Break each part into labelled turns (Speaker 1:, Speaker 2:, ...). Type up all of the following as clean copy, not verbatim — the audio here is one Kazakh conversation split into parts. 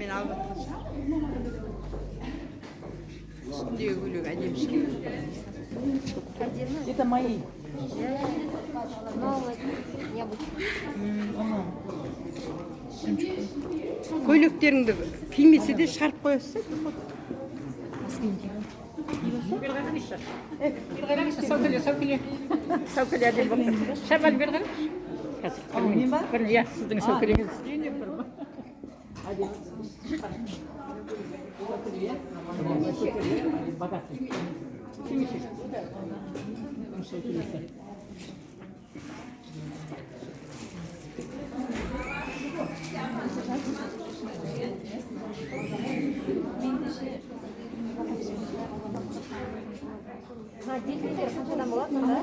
Speaker 1: Ben aldım. Üstünde gülüyor, acayip şey.
Speaker 2: Это мои.
Speaker 3: Новый необычный.
Speaker 1: Көйлектеріңді кимесе де шығарып қоясың.
Speaker 2: Сәукеле әдемі болып тұр. Шабал бер қараш. Қазір. Мен ба? Иә, сіздің сәукелеңіз. Богатый.
Speaker 3: Ha, dildiler kaçadan bulasın da?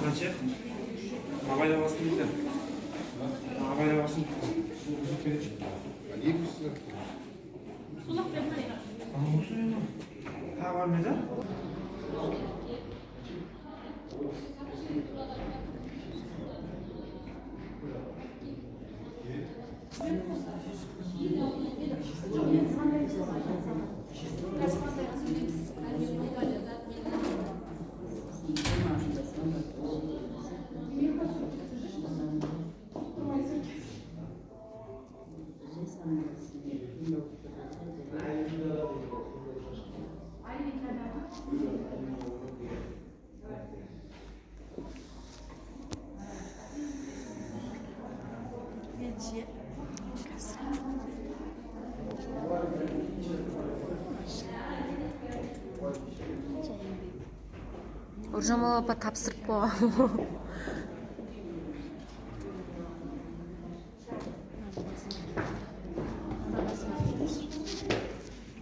Speaker 4: Қанша? Абайда басын дейді. Абайда басын. Тағы бар ма еді?
Speaker 3: Уржамал апа тапсырып қойған.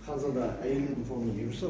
Speaker 5: Қазанда әйелдердің форманы бұйырса